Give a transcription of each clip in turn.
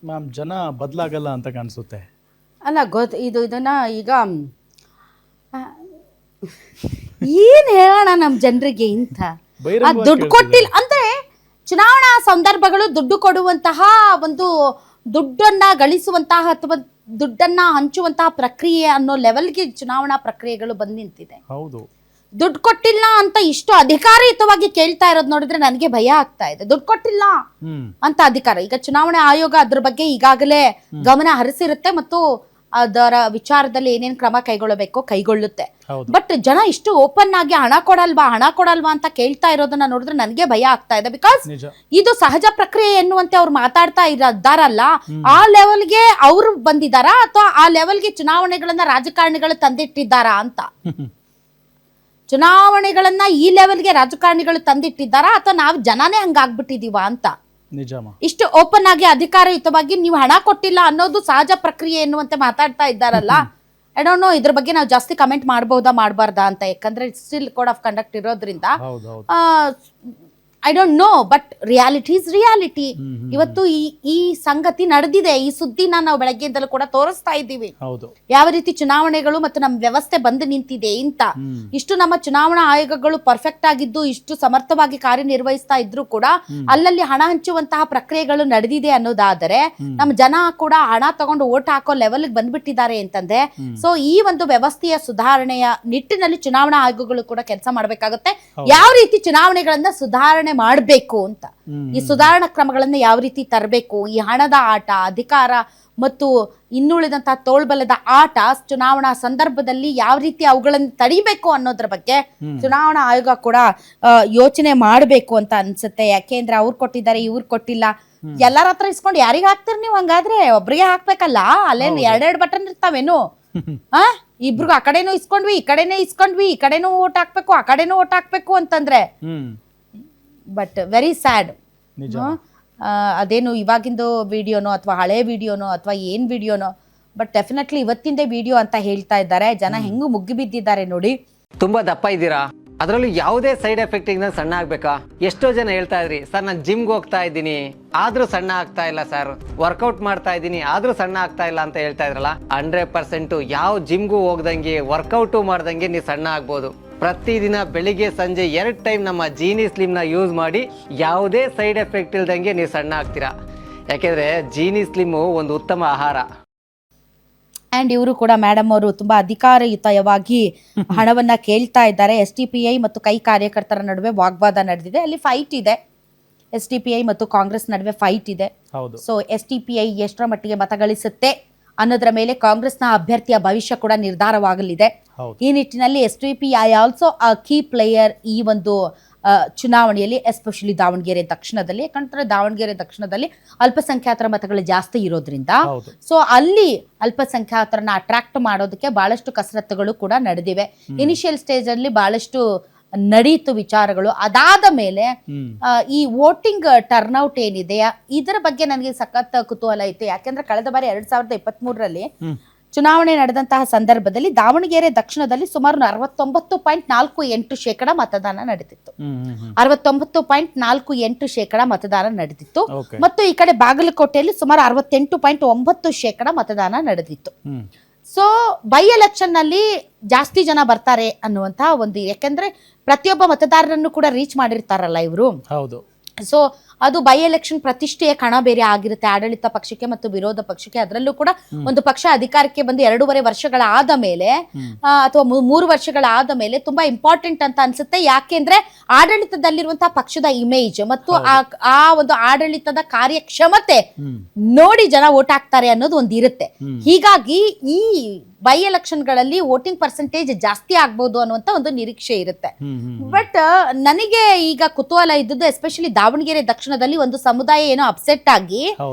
Ma'am ಜನ ಬದಲಾಗಲ್ಲ ಅಂತ ಕಾಣಿಸುತ್ತೆ. ಅಲ್ಲ ಇದನ್ನ ಈಗ ಏನ್ ಹೇಳೋಣ ನಮ್ಮ ಜನರಿಗೆ ಇಂಥ ದುಡ್ಡು ಕೊಟ್ಟಿಲ್ಲ ಅಂದ್ರೆ ಚುನಾವಣಾ ಸಂದರ್ಭಗಳು ದುಡ್ಡು ಕೊಡುವಂತಹ ಒಂದು ದುಡ್ಡನ್ನ ಗಳಿಸುವಂತಹ ಅಥವಾ ದುಡ್ಡನ್ನ ಹಂಚುವಂತಹ ಪ್ರಕ್ರಿಯೆ ಅನ್ನೋ ಲೆವೆಲ್ಗೆ ಚುನಾವಣಾ ಪ್ರಕ್ರಿಯೆಗಳು ಬಂದು ನಿಂತಿದೆ. ಹೌದು, ದುಡ್ಡು ಕೊಟ್ಟಿಲ್ಲ ಅಂತ ಇಷ್ಟು ಅಧಿಕಾರಯುತವಾಗಿ ಕೇಳ್ತಾ ಇರೋದು ನೋಡಿದ್ರೆ ನನಗೆ ಭಯ ಆಗ್ತಾ ಇದೆ. ದುಡ್ಡು ಕೊಟ್ಟಿಲ್ಲ ಅಂತ ಅಧಿಕಾರ, ಈಗ ಚುನಾವಣಾ ಆಯೋಗ ಅದ್ರ ಬಗ್ಗೆ ಈಗಾಗಲೇ ಗಮನ ಹರಿಸಿರುತ್ತೆ ಮತ್ತು ಅದರ ವಿಚಾರದಲ್ಲಿ ಏನೇನ್ ಕ್ರಮ ಕೈಗೊಳ್ಳಬೇಕೋ ಕೈಗೊಳ್ಳುತ್ತೆ. ಬಟ್ ಜನ ಇಷ್ಟು ಓಪನ್ ಆಗಿ ಹಣ ಕೊಡಲ್ವಾ ಅಂತ ಕೇಳ್ತಾ ಇರೋದನ್ನ ನೋಡಿದ್ರೆ ನನಗೆ ಭಯ ಆಗ್ತಾ ಇದೆ. ಬಿಕಾಸ್ ಇದು ಸಹಜ ಪ್ರಕ್ರಿಯೆ ಎನ್ನುವಂತೆ ಅವ್ರು ಮಾತಾಡ್ತಾ ಇದ್ದಾರಲ್ಲ, ಆ ಲೆವೆಲ್ಗೆ ಅವ್ರು ಬಂದಿದಾರಾ ಅಥವಾ ಆ ಲೆವೆಲ್ಗೆ ಚುನಾವಣೆಗಳನ್ನ ರಾಜಕಾರಣಿಗಳು ತಂದಿಟ್ಟಿದ್ದಾರಾ ಅಂತ. ಚುನಾವಣೆಗಳನ್ನ ಈ ಲೆವೆಲ್ಗೆ ರಾಜಕಾರಣಿಗಳು ತಂದಿಟ್ಟಿದ್ದಾರಾ ಅಥವಾ ನಾವು ಜನನೇ ಹಂಗಾಗ್ಬಿಟ್ಟಿದೀವ ಅಂತ. ಇಷ್ಟು ಓಪನ್ ಆಗಿ ಅಧಿಕಾರಯುತವಾಗಿ ನೀವು ಹಣ ಕೊಟ್ಟಿಲ್ಲ ಅನ್ನೋದು ಸಹಜ ಪ್ರಕ್ರಿಯೆ ಎನ್ನುವಂತೆ ಮಾತಾಡ್ತಾ ಇದ್ದಾರಲ್ಲ. ಐ ಡೋಂಟ್ ನೋ ಇದ್ರ ಬಗ್ಗೆ ನಾವು ಜಾಸ್ತಿ ಕಮೆಂಟ್ ಮಾಡಬಾರ್ದಾ ಅಂತ, ಯಾಕಂದ್ರೆ ಸ್ಟಿಲ್ ಕೋಡ್ ಆಫ್ ಕಂಡಕ್ಟ್ ಇರೋದ್ರಿಂದ I don't know. But reality is reality. ಇವತ್ತು ಈ ಸಂಗತಿ ನಡೆದಿದೆ. ಈ ಸುದ್ದಿನ ನಾವು ಬೆಳಗ್ಗೆಯಿಂದಲೂ ಕೂಡ ತೋರಿಸ್ತಾ ಇದ್ದೀವಿ, ಯಾವ ರೀತಿ ಚುನಾವಣೆಗಳು ಮತ್ತು ನಮ್ಮ ವ್ಯವಸ್ಥೆ ಬಂದು ನಿಂತಿದೆ ಅಂತ. ಇಷ್ಟು ನಮ್ಮ ಚುನಾವಣಾ ಆಯೋಗಗಳು ಪರ್ಫೆಕ್ಟ್ ಆಗಿದ್ದು ಇಷ್ಟು ಸಮರ್ಥವಾಗಿ ಕಾರ್ಯನಿರ್ವಹಿಸ್ತಾ ಇದ್ರು ಕೂಡ ಅಲ್ಲಲ್ಲಿ ಹಣ ಹಂಚುವಂತಹ ಪ್ರಕ್ರಿಯೆಗಳು ನಡೆದಿದೆ ಅನ್ನೋದಾದರೆ ನಮ್ಮ ಜನ ಕೂಡ ಹಣ ತಗೊಂಡು ಓಟ್ ಹಾಕೋ ಲೆವೆಲ್ ಬಂದ್ಬಿಟ್ಟಿದ್ದಾರೆ ಅಂತಂದ್ರೆ, ಸೊ ಈ ಒಂದು ವ್ಯವಸ್ಥೆಯ ಸುಧಾರಣೆಯ ನಿಟ್ಟಿನಲ್ಲಿ ಚುನಾವಣಾ ಆಯೋಗಗಳು ಕೂಡ ಕೆಲಸ ಮಾಡ್ಬೇಕಾಗುತ್ತೆ. ಯಾವ ರೀತಿ ಚುನಾವಣೆಗಳನ್ನ ಸುಧಾರಣೆ ಮಾಡಬೇಕು ಅಂತ, ಈ ಸುಧಾರಣಾ ಕ್ರಮಗಳನ್ನ ಯಾವ ರೀತಿ ತರಬೇಕು, ಈ ಹಣದ ಆಟ, ಅಧಿಕಾರ ಮತ್ತು ಇನ್ನುಳಿದಂತಹ ತೋಳ್ಬಲದ ಆಟ ಚುನಾವಣಾ ಸಂದರ್ಭದಲ್ಲಿ ಯಾವ ರೀತಿ ಅವುಗಳನ್ನು ತಡಿಬೇಕು ಅನ್ನೋದ್ರ ಬಗ್ಗೆ ಚುನಾವಣಾ ಆಯೋಗ ಕೂಡ ಯೋಚನೆ ಮಾಡಬೇಕು ಅಂತ ಅನ್ಸುತ್ತೆ. ಯಾಕೆಂದ್ರೆ ಅವ್ರು ಕೊಟ್ಟಿದ್ದಾರೆ, ಇವ್ರು ಕೊಟ್ಟಿಲ್ಲ, ಎಲ್ಲರ ಹತ್ರ ಇಸ್ಕೊಂಡು ಯಾರಿಗ ಹಾಕ್ತಿರ್ ನೀವು? ಹಂಗಾದ್ರೆ ಒಬ್ರಿಗೆ ಹಾಕ್ಬೇಕಲ್ಲ, ಅಲ್ಲೇನು ಎರಡೆರಡು ಬಟನ್ ಇರ್ತಾವೇನು? ಇಬ್ರಿಗೂ ಆ ಕಡೆನೂ ಇಸ್ಕೊಂಡ್ವಿ, ಈ ಕಡೆನೇ ಇಸ್ಕೊಂಡ್ವಿ, ಈ ಕಡೆನೂ ಓಟ್ ಹಾಕ್ಬೇಕು, ಆ ಕಡೆನೂ ಓಟ್ ಹಾಕ್ಬೇಕು ಅಂತಂದ್ರೆ ಬಟ್ ವೆರಿ ಸ್ಯಾಡ್. ಅದೇನು ಇವಾಗಿಂದು ವಿಡಿಯೋನೋ ಅಥವಾ ಹಳೆ ವಿಡಿಯೋನೋ ಅಥವಾ ಏನ್ ವಿಡಿಯೋನೋ, ಬಟ್ ಡೆಫಿನೆಟ್ಲಿ ಇವತ್ತಿಂದೇ ವಿಡಿಯೋ ಅಂತ ಹೇಳ್ತಾ ಇದ್ದಾರೆ. ಜನ ಹೆಂಗು ಮುಗ್ಗಿ ಬಿದ್ದಿದ್ದಾರೆ ನೋಡಿ. ತುಂಬಾ ದಪ್ಪ ಇದ್ದೀರಾ, ಅದರಲ್ಲೂ ಯಾವುದೇ ಸೈಡ್ ಎಫೆಕ್ಟ್ ಇಂದ ಸಣ್ಣ ಆಗ್ಬೇಕಾ? ಎಷ್ಟೋ ಜನ ಹೇಳ್ತಾ ಇದ್ರಿ, ಸರ್ ನಾನು ಜಿಮ್ಗೆ ಹೋಗ್ತಾ ಇದ್ದೀನಿ ಆದ್ರೂ ಸಣ್ಣ ಆಗ್ತಾ ಇಲ್ಲ ಸರ್, ವರ್ಕೌಟ್ ಮಾಡ್ತಾ ಇದ್ದೀನಿ ಆದ್ರೂ ಸಣ್ಣ ಆಗ್ತಾ ಇಲ್ಲ ಅಂತ ಹೇಳ್ತಾ ಇದ್ರಲ್ಲ. 100% ಯಾವ ಜಿಮ್ಗೂ ಹೋಗ್ದಂಗೆ ವರ್ಕೌಟು ಮಾಡ್ದಂಗೆ ನೀವು ಸಣ್ಣ ಆಗ್ಬೋದು. ಪ್ರತಿದಿನ ಬೆಳಿಗ್ಗೆ ಸಂಜೆ 2 ಟೈಮ್ ನಮ್ಮ ಜೀನಿ ಸ್ಲಿಮ್ ನ ಯೂಸ್ ಮಾಡಿ ಯಾವುದೇ ಸೈಡ್ ಎಫೆಕ್ಟ್ ಇಲ್ದಂಗೆ ನೀವು ಸಣ್ಣ ಆಗ್ತೀರಾ. ಯಾಕೆಂದ್ರೆ ಜೀನಿ ಸ್ಲಿಮ್ ಒಂದು ಉತ್ತಮ ಆಹಾರ. ಅಂಡ್ ಇವರು ಕೂಡ ಮೇಡಮ್ ಅವರು ತುಂಬಾ ಅಧಿಕಾರಯುತವಾಗಿ ಹಣವನ್ನ ಕೇಳ್ತಾ ಇದ್ದಾರೆ. SDPI ಮತ್ತು ಕೈ ಕಾರ್ಯಕರ್ತರ ನಡುವೆ ವಾಗ್ವಾದ ನಡೆದಿದೆ, ಅಲ್ಲಿ ಫೈಟ್ ಇದೆ. SDPI ಮತ್ತು ಕಾಂಗ್ರೆಸ್ ನಡುವೆ ಫೈಟ್ ಇದೆ. ಸೊ SDPI ಎಷ್ಟರ ಮಟ್ಟಿಗೆ ಮತ ಗಳಿಸುತ್ತೆ ಅನ್ನೋದ್ರ ಮೇಲೆ ಕಾಂಗ್ರೆಸ್ನ ಅಭ್ಯರ್ಥಿಯ ಭವಿಷ್ಯ ಕೂಡ ನಿರ್ಧಾರವಾಗಲಿದೆ. ಈ ನಿಟ್ಟಿನಲ್ಲಿ SDPI ಆಲ್ಸೋ ಕೀ ಪ್ಲೇಯರ್ ಈ ಒಂದು ಚುನಾವಣೆಯಲ್ಲಿ, ಎಸ್ಪೆಷಲಿ ದಾವಣಗೆರೆ ದಕ್ಷಿಣದಲ್ಲಿ. ಯಾಕಂದ್ರೆ ದಾವಣಗೆರೆ ದಕ್ಷಿಣದಲ್ಲಿ ಅಲ್ಪಸಂಖ್ಯಾತರ ಮತಗಳು ಜಾಸ್ತಿ ಇರೋದ್ರಿಂದ ಸೊ ಅಲ್ಲಿ ಅಲ್ಪಸಂಖ್ಯಾತರನ್ನ ಅಟ್ರಾಕ್ಟ್ ಮಾಡೋದಕ್ಕೆ ಬಹಳಷ್ಟು ಕಸರತ್ತುಗಳು ಕೂಡ ನಡೆದಿವೆ. ಇನಿಷಿಯಲ್ ಸ್ಟೇಜ್ ಅಲ್ಲಿ ಬಹಳಷ್ಟು ನಡೀತು ವಿಚಾರಗಳು. ಅದಾದ ಮೇಲೆ ಈ ವೋಟಿಂಗ್ ಟರ್ನ್ಔಟ್ ಏನಿದೆ ಇದರ ಬಗ್ಗೆ ನನಗೆ ಸಖತ್ ಕುತೂಹಲ ಇತ್ತು. ಯಾಕೆಂದ್ರೆ ಕಳೆದ ಬಾರಿ 2023ರಲ್ಲಿ ಚುನಾವಣೆ ನಡೆದಂತಹ ಸಂದರ್ಭದಲ್ಲಿ ದಾವಣಗೆರೆ ದಕ್ಷಿಣದಲ್ಲಿ ಸುಮಾರು 69.48% ಮತದಾನ ನಡೆದಿತ್ತು. 69.48% ಮತದಾನ ನಡೆದಿತ್ತು. ಮತ್ತು ಈ ಕಡೆ ಬಾಗಲಕೋಟೆಯಲ್ಲಿ ಸುಮಾರು 68.9% ಮತದಾನ ನಡೆದಿತ್ತು. ಸೊ ಬೈ ಎಲೆಕ್ಷನ್ ನಲ್ಲಿ ಜಾಸ್ತಿ ಜನ ಬರ್ತಾರೆ ಅನ್ನುವಂತಹ ಒಂದು, ಯಾಕೆಂದ್ರೆ ಪ್ರತಿಯೊಬ್ಬ ಮತದಾರರನ್ನು ಕೂಡ ರೀಚ್ ಮಾಡಿರ್ತಾರಲ್ಲ ಇವರು. ಸೊ ಅದು ಬೈ ಎಲೆಕ್ಷನ್ ಪ್ರತಿಷ್ಠೆಯ ಕಣ ಬೇರೆ ಆಗಿರುತ್ತೆ ಆಡಳಿತ ಪಕ್ಷಕ್ಕೆ ಮತ್ತು ವಿರೋಧ ಪಕ್ಷಕ್ಕೆ. ಅದರಲ್ಲೂ ಕೂಡ ಒಂದು ಪಕ್ಷ ಅಧಿಕಾರಕ್ಕೆ ಬಂದು 2.5 ವರ್ಷಗಳಾದ ಮೇಲೆ ಅಥವಾ 3 ವರ್ಷಗಳಾದ ಮೇಲೆ ತುಂಬಾ ಇಂಪಾರ್ಟೆಂಟ್ ಅಂತ ಅನ್ಸುತ್ತೆ. ಯಾಕೆಂದ್ರೆ ಆಡಳಿತದಲ್ಲಿರುವಂತಹ ಪಕ್ಷದ ಇಮೇಜ್ ಮತ್ತು ಆ ಒಂದು ಆಡಳಿತದ ಕಾರ್ಯಕ್ಷಮತೆ ನೋಡಿ ಜನ ವೋಟ್ ಹಾಕ್ತಾರೆ ಅನ್ನೋದು ಒಂದು ಇರುತ್ತೆ. ಹೀಗಾಗಿ ಈ ಬೈ ಎಲೆಕ್ಷನ್ ಗಳಲ್ಲಿ ವೋಟಿಂಗ್ ಪರ್ಸೆಂಟೇಜ್ ಜಾಸ್ತಿ ಆಗ್ಬಹುದು ಅನ್ನುವಂತ ಒಂದು ನಿರೀಕ್ಷೆ ಇರುತ್ತೆ. ಬಟ್ ನನಗೆ ಈಗ ಕುತೂಹಲ ಇದ್ದದ್ದು ಎಸ್ಪೆಷಲಿ ದಾವಣಗೆರೆ ದಕ್ಷಿಣದಲ್ಲಿ ಒಂದು ಸಮುದಾಯ ಏನೋ ಅಪ್ಸೆಟ್ ಆಗಿ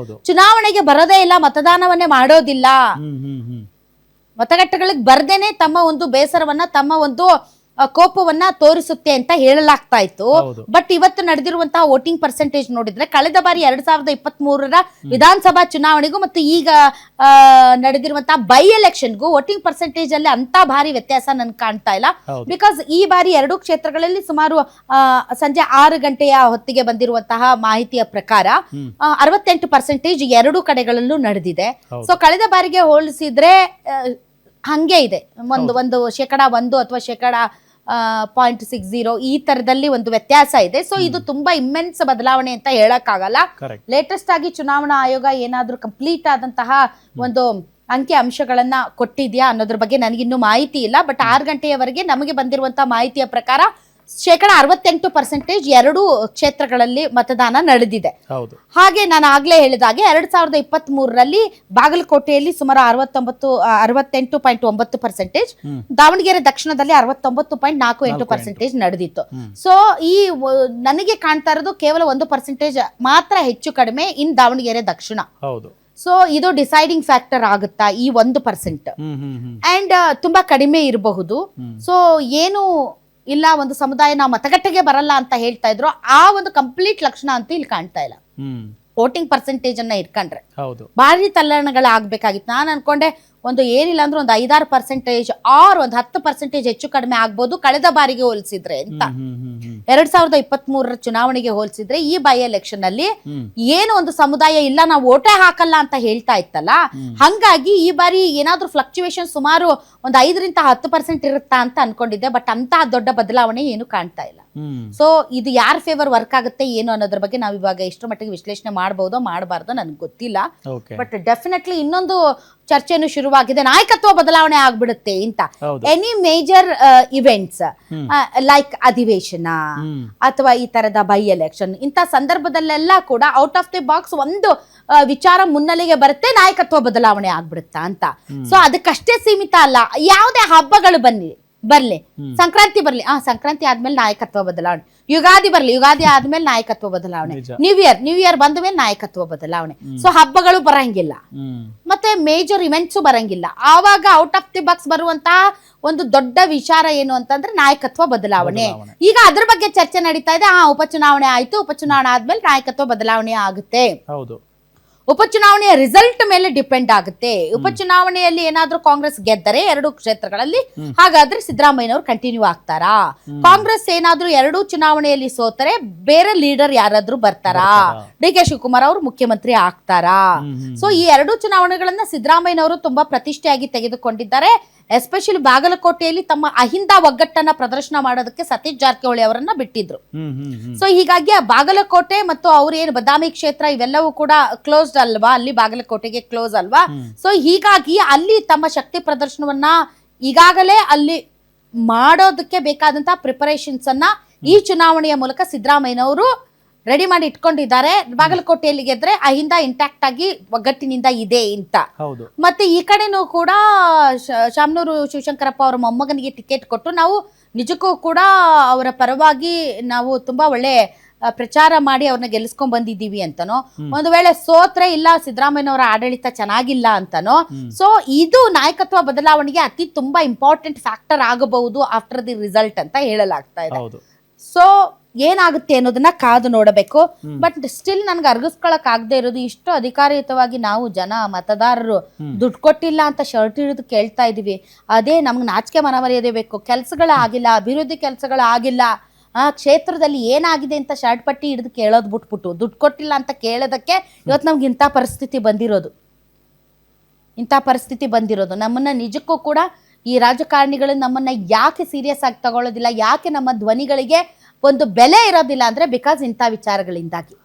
ಚುನಾವಣೆಗೆ ಬರೋದೇ ಇಲ್ಲ, ಮತದಾನವನ್ನೇ ಮಾಡೋದಿಲ್ಲ, ಮತಗಟ್ಟೆಗಳಿಗೆ ಬರ್ದೇನೆ ತಮ್ಮ ಒಂದು ಬೇಸರವನ್ನ, ತಮ್ಮ ಒಂದು ಕೋಪವನ್ನ ತೋರಿಸುತ್ತೆ ಅಂತ ಹೇಳಲಾಗ್ತಾ ಇತ್ತು. ಹೌದು. ಬಟ್ ಇವತ್ತು ನಡೆದಿರುವಂತಹ ವೋಟಿಂಗ್ ಪರ್ಸೆಂಟೇಜ್ ನೋಡಿದ್ರೆ ಕಳೆದ ಬಾರಿ 2023 ವಿಧಾನಸಭಾ ಚುನಾವಣೆಗೂ ಮತ್ತು ಈಗ ನಡೆದಿರುವಂತಹ ಬೈ ಎಲೆಕ್ಷನ್ಗೂ ವೋಟಿಂಗ್ ಪರ್ಸೆಂಟೇಜ್ ಅಲ್ಲಿ ಅಂತ ಭಾರಿ ವ್ಯತ್ಯಾಸ ನನ್ಗೆ ಕಾಣ್ತಾ ಇಲ್ಲ. ಹೌದು. ಬಿಕಾಸ್ ಈ ಬಾರಿ 2 ಕ್ಷೇತ್ರಗಳಲ್ಲಿ ಸುಮಾರು ಸಂಜೆ 6 ಗಂಟೆಯ ಹೊತ್ತಿಗೆ ಬಂದಿರುವಂತಹ ಮಾಹಿತಿಯ ಪ್ರಕಾರ 68% 2 ಕಡೆಗಳಲ್ಲೂ ನಡೆದಿದೆ. ಸೊ ಕಳೆದ ಬಾರಿಗೆ ಹೋಲಿಸಿದ್ರೆ ಹಂಗೆ ಇದೆ, ಒಂದು ಶೇಕಡ 1 ಅಥವಾ ಶೇಕಡ 0.60 ಈ ತರದಲ್ಲಿ ಒಂದು ವ್ಯತ್ಯಾಸ ಇದೆ. ಸೊ ಇದು ತುಂಬಾ ಇಮ್ಮೆನ್ಸ್ ಬದಲಾವಣೆ ಅಂತ ಹೇಳಕ್ಕಾಗಲ್ಲ. ಲೇಟೆಸ್ಟ್ ಆಗಿ ಚುನಾವಣಾ ಆಯೋಗ ಏನಾದ್ರೂ ಕಂಪ್ಲೀಟ್ ಆದಂತಹ ಒಂದು ಅಂಕಿ ಅಂಶಗಳನ್ನ ಕೊಟ್ಟಿದ್ಯಾ ಅನ್ನೋದ್ರ ಬಗ್ಗೆ ನನಗಿನ್ನೂ ಮಾಹಿತಿ ಇಲ್ಲ. ಬಟ್ 6 ಗಂಟೆಯವರೆಗೆ ನಮಗೆ ಬಂದಿರುವಂತಹ ಮಾಹಿತಿಯ ಪ್ರಕಾರ ಶೇಕಡ 68% 2 ಕ್ಷೇತ್ರಗಳಲ್ಲಿ ಮತದಾನ ನಡೆದಿದೆ. ಹಾಗೆ ನಾನು ಆಗ್ಲೇ ಹೇಳಿದಾಗೆ 2023 ಬಾಗಲಕೋಟೆಯಲ್ಲಿ ಸುಮಾರು 68.9%, ದಾವಣಗೆರೆ ದಕ್ಷಿಣದಲ್ಲಿ 69.48% ನಡೆದಿತ್ತು. ಸೊ ಈ ನನಗೆ ಕಾಣ್ತಾ ಇರೋದು ಕೇವಲ 1% ಮಾತ್ರ ಹೆಚ್ಚು ಕಡಿಮೆ ಇನ್ ದಾವಣಗೆರೆ ದಕ್ಷಿಣ. ಸೊ ಇದು ಡಿಸೈಡಿಂಗ್ ಫ್ಯಾಕ್ಟರ್ ಆಗುತ್ತಾ ಈ 1%? ಅಂಡ್ ತುಂಬಾ ಕಡಿಮೆ ಇರಬಹುದು. ಸೊ ಏನು ಇಲ್ಲ, ಒಂದು ಸಮುದಾಯ ನಾವು ಮತಗಟ್ಟೆಗೆ ಬರಲ್ಲ ಅಂತ ಹೇಳ್ತಾ ಇದ್ರು, ಆ ಒಂದು ಕಂಪ್ಲೀಟ್ ಲಕ್ಷಣ ಅಂತೂ ಇಲ್ಲಿ ಕಾಣ್ತಾ ಇಲ್ಲ. ವೋಟಿಂಗ್ ಪರ್ಸೆಂಟೇಜ್ ಅನ್ನ ಇಟ್ಕೊಂಡ್ರೆ ಭಾರಿ ತಲ್ಲಣಗಳಾಗಬೇಕಾಗಿತ್ತು. ನಾನು ಅನ್ಕೊಂಡೆ ಒಂದು ಏನಿಲ್ಲ ಅಂದ್ರೆ ಒಂದು 5-6% ಆರ್ ಒಂದು 10% ಹೆಚ್ಚು ಕಡಿಮೆ ಆಗ್ಬೋದು ಕಳೆದ ಬಾರಿಗೆ ಹೋಲಿಸಿದ್ರೆ ಅಂತ. 2023 ಚುನಾವಣೆಗೆ ಹೋಲಿಸಿದ್ರೆ ಈ ಬೈ ಎಲೆಕ್ಷನ್ ಅಲ್ಲಿ ಏನು ಒಂದು ಸಮುದಾಯ ಇಲ್ಲ, ನಾವು ಓಟೇ ಹಾಕಲ್ಲ ಅಂತ ಹೇಳ್ತಾ ಇತ್ತಲ್ಲ, ಹಂಗಾಗಿ ಈ ಬಾರಿ ಏನಾದ್ರೂ ಫ್ಲಕ್ಚುಯೇಷನ್ ಸುಮಾರು ಒಂದು 5-10% ಇರುತ್ತಾ ಅಂತ ಅನ್ಕೊಂಡಿದ್ದೆ. ಬಟ್ ಅಂತ ದೊಡ್ಡ ಬದಲಾವಣೆ ಏನು ಕಾಣ್ತಾ ಇಲ್ಲ. ಸೊ ಇದು ಯಾರ ಫೇವರ್ ವರ್ಕ್ ಆಗುತ್ತೆ ಏನು ಅನ್ನೋದ್ರ ಬಗ್ಗೆ ನಾವು ಇವಾಗ ಎಷ್ಟು ಮಟ್ಟಿಗೆ ವಿಶ್ಲೇಷಣೆ ಮಾಡಬಹುದೋ ಮಾಡಬಾರ್ದೋ ನನಗೆ ಗೊತ್ತಿಲ್ಲ. ಬಟ್ ಡೆಫಿನೆಟ್ಲಿ ಇನ್ನೊಂದು ಚರ್ಚೆನು ಶುರುವಾಗಿದೆ, ನಾಯಕತ್ವ ಬದಲಾವಣೆ ಆಗ್ಬಿಡುತ್ತೆ ಅಂತ. ಎನಿ ಮೇಜರ್ ಇವೆಂಟ್ಸ್ ಲೈಕ್ ಅಧಿವೇಶನ ಅಥವಾ ಈ ತರದ ಬೈ ಎಲೆಕ್ಷನ್ ಇಂಥ ಸಂದರ್ಭದಲ್ಲೆಲ್ಲ ಕೂಡ ಔಟ್ ಆಫ್ ದಿ ಬಾಕ್ಸ್ ಒಂದು ವಿಚಾರ ಮುನ್ನೆಲೆಗೆ ಬರುತ್ತೆ, ನಾಯಕತ್ವ ಬದಲಾವಣೆ ಆಗ್ಬಿಡುತ್ತಾ ಅಂತ. ಸೊ ಅದಕ್ಕಷ್ಟೇ ಸೀಮಿತ ಅಲ್ಲ, ಯಾವುದೇ ಹಬ್ಬಗಳು ಬರ್ಲಿ, ಸಂಕ್ರಾಂತಿ ಬರ್ಲಿ, ಸಂಕ್ರಾಂತಿ ಆದ್ಮೇಲೆ ನಾಯಕತ್ವ ಬದಲಾವಣೆ, ಯುಗಾದಿ ಬರ್ಲಿ, ಯುಗಾದಿ ಆದ್ಮೇಲೆ ನಾಯಕತ್ವ ಬದಲಾವಣೆ, ನ್ಯೂ ಇಯರ್ ಬಂದ ಮೇಲೆ ನಾಯಕತ್ವ ಬದಲಾವಣೆ. ಸೊ ಹಬ್ಬಗಳು ಬರಂಗಿಲ್ಲ, ಮತ್ತೆ ಮೇಜರ್ ಇವೆಂಟ್ಸ್ ಬರಂಗಿಲ್ಲ. ಆವಾಗ ಔಟ್ ಆಫ್ ದಿ ಬಾಕ್ಸ್ ಬರುವಂತಹ ಒಂದು ದೊಡ್ಡ ವಿಚಾರ ಏನು ಅಂತಂದ್ರೆ ನಾಯಕತ್ವ ಬದಲಾವಣೆ. ಈಗ ಅದ್ರ ಬಗ್ಗೆ ಚರ್ಚೆ ನಡೀತಾ ಇದೆ. ಉಪಚುನಾವಣೆ ಆಯ್ತು, ಉಪಚುನಾವಣೆ ಆದ್ಮೇಲೆ ನಾಯಕತ್ವ ಬದಲಾವಣೆ ಆಗುತ್ತೆ. ಉಪಚುನಾವಣೆಯ ರಿಸಲ್ಟ್ ಮೇಲೆ ಡಿಪೆಂಡ್ ಆಗುತ್ತೆ. ಉಪಚುನಾವಣೆಯಲ್ಲಿ ಏನಾದ್ರೂ ಕಾಂಗ್ರೆಸ್ ಗೆದ್ದರೆ 2 ಕ್ಷೇತ್ರಗಳಲ್ಲಿ, ಹಾಗಾದ್ರೆ ಸಿದ್ದರಾಮಯ್ಯನವರು ಕಂಟಿನ್ಯೂ ಆಗ್ತಾರಾ? ಕಾಂಗ್ರೆಸ್ ಏನಾದ್ರೂ 2 ಚುನಾವಣೆಯಲ್ಲಿ ಸೋತರೆ ಬೇರೆ ಲೀಡರ್ ಯಾರಾದ್ರೂ ಬರ್ತಾರಾ? ಡಿ ಕೆ ಶಿವಕುಮಾರ್ ಅವರು ಮುಖ್ಯಮಂತ್ರಿ ಆಗ್ತಾರಾ? ಸೊ ಈ 2 ಚುನಾವಣೆಗಳನ್ನ ಸಿದ್ದರಾಮಯ್ಯನವರು ತುಂಬಾ ಪ್ರತಿಷ್ಠೆಯಾಗಿ ತೆಗೆದುಕೊಂಡಿದ್ದಾರೆ. ಎಸ್ಪೆಷಲಿ ಬಾಗಲಕೋಟೆಯಲ್ಲಿ ತಮ್ಮ ಅಹಿಂದ ಒಗ್ಗಟ್ಟನ್ನ ಪ್ರದರ್ಶನ ಮಾಡೋದಕ್ಕೆ ಸತೀಶ್ ಜಾರಕಿಹೊಳಿ ಅವರನ್ನ ಬಿಟ್ಟಿದ್ರು. ಸೊ ಹೀಗಾಗಿ ಆ ಬಾಗಲಕೋಟೆ ಮತ್ತು ಅವ್ರ ಏನು ಬದಾಮಿ ಕ್ಷೇತ್ರ ಇವೆಲ್ಲವೂ ಕೂಡ ಕ್ಲೋಸ್ಡ್ ಅಲ್ವಾ, ಅಲ್ಲಿ ಬಾಗಲಕೋಟೆಗೆ ಕ್ಲೋಸ್ ಅಲ್ವಾ. ಸೊ ಹೀಗಾಗಿ ಅಲ್ಲಿ ತಮ್ಮ ಶಕ್ತಿ ಪ್ರದರ್ಶನವನ್ನ ಈಗಾಗಲೇ ಅಲ್ಲಿ ಮಾಡೋದಕ್ಕೆ ಬೇಕಾದಂತಹ ಪ್ರಿಪರೇಷನ್ಸ್ ಅನ್ನ ಈ ಚುನಾವಣೆಯ ಮೂಲಕ ಸಿದ್ದರಾಮಯ್ಯನವರು ರೆಡಿ ಮಾಡಿ ಇಟ್ಕೊಂಡಿದ್ದಾರೆ. ಬಾಗಲಕೋಟೆಯಲ್ಲಿ ಗೆದ್ರೆ ಅಹಿಂದ ಇಂಟ್ಯಾಕ್ಟ್ ಆಗಿ ಒಗ್ಗಟ್ಟಿನಿಂದ ಇದೆ ಅಂತ. ಮತ್ತೆ ಈ ಕಡೆನೂ ಕೂಡ ಶಾಮನೂರು ಶಿವಶಂಕರಪ್ಪ ಅವರ ಮೊಮ್ಮಗನಿಗೆ ಟಿಕೆಟ್ ಕೊಟ್ಟು ನಾವು ನಿಜಕ್ಕೂ ಕೂಡ ಅವರ ಪರವಾಗಿ ನಾವು ತುಂಬಾ ಒಳ್ಳೆ ಪ್ರಚಾರ ಮಾಡಿ ಅವ್ರನ್ನ ಗೆಲ್ಲಿಸ್ಕೊಂಡ್ ಬಂದಿದ್ದೀವಿ ಅಂತನೋ, ಒಂದು ವೇಳೆ ಸೋತ್ರೆ ಇಲ್ಲ ಸಿದ್ದರಾಮಯ್ಯನವರ ಆಡಳಿತ ಚೆನ್ನಾಗಿಲ್ಲ ಅಂತನೋ. ಸೊ ಇದು ನಾಯಕತ್ವ ಬದಲಾವಣೆಗೆ ಅತಿ ತುಂಬಾ ಇಂಪಾರ್ಟೆಂಟ್ ಫ್ಯಾಕ್ಟರ್ ಆಗಬಹುದು ಆಫ್ಟರ್ ದಿ ರಿಸಲ್ಟ್ ಅಂತ ಹೇಳಲಾಗ್ತಾ ಇದೆ. ಸೊ ಏನಾಗುತ್ತೆ ಅನ್ನೋದನ್ನ ಕಾದು ನೋಡಬೇಕು. ಬಟ್ ಸ್ಟಿಲ್ ನನ್ಗೆ ಅರ್ಗಿಸ್ಕೊಳಕ್ ಆಗದೆ ಇರೋದು, ಇಷ್ಟು ಅಧಿಕಾರಯುತವಾಗಿ ನಾವು ಮತದಾರರು ದುಡ್ಡು ಕೊಟ್ಟಿಲ್ಲ ಅಂತ ಶರ್ಟ್ ಹಿಡಿದು ಕೇಳ್ತಾ ಇದೀವಿ. ಅದೇ ನಮ್ಗೆ ನಾಚಿಕೆ ಮನಮರ್ಯಾದೆ ಬೇಕು. ಕೆಲ್ಸಗಳಾಗಿಲ್ಲ, ಅಭಿವೃದ್ಧಿ ಕೆಲಸಗಳಾಗಿಲ್ಲ, ಕ್ಷೇತ್ರದಲ್ಲಿ ಏನಾಗಿದೆ ಅಂತ ಶರ್ಟ್ ಪಟ್ಟಿ ಹಿಡಿದು ಕೇಳೋದು ಬಿಟ್ಬಿಟ್ಟು ದುಡ್ಡು ಕೊಟ್ಟಿಲ್ಲ ಅಂತ ಕೇಳೋದಕ್ಕೆ ಇವತ್ತು ನಮ್ಗೆ ಇಂಥ ಪರಿಸ್ಥಿತಿ ಬಂದಿರೋದು. ನಮ್ಮನ್ನ ನಿಜಕ್ಕೂ ಕೂಡ ಈ ರಾಜಕಾರಣಿಗಳು ನಮ್ಮನ್ನ ಯಾಕೆ ಸೀರಿಯಸ್ ಆಗಿ ತಗೊಳ್ಳೋದಿಲ್ಲ, ಯಾಕೆ ನಮ್ಮ ಧ್ವನಿಗಳಿಗೆ ಒಂದು ಬೆಲೆ ಇರೋದಿಲ್ಲ ಅಂದ್ರೆ ಬಿಕಾಸ್ ಇಂಥ ವಿಚಾರಗಳಿಂದಾಗಿ.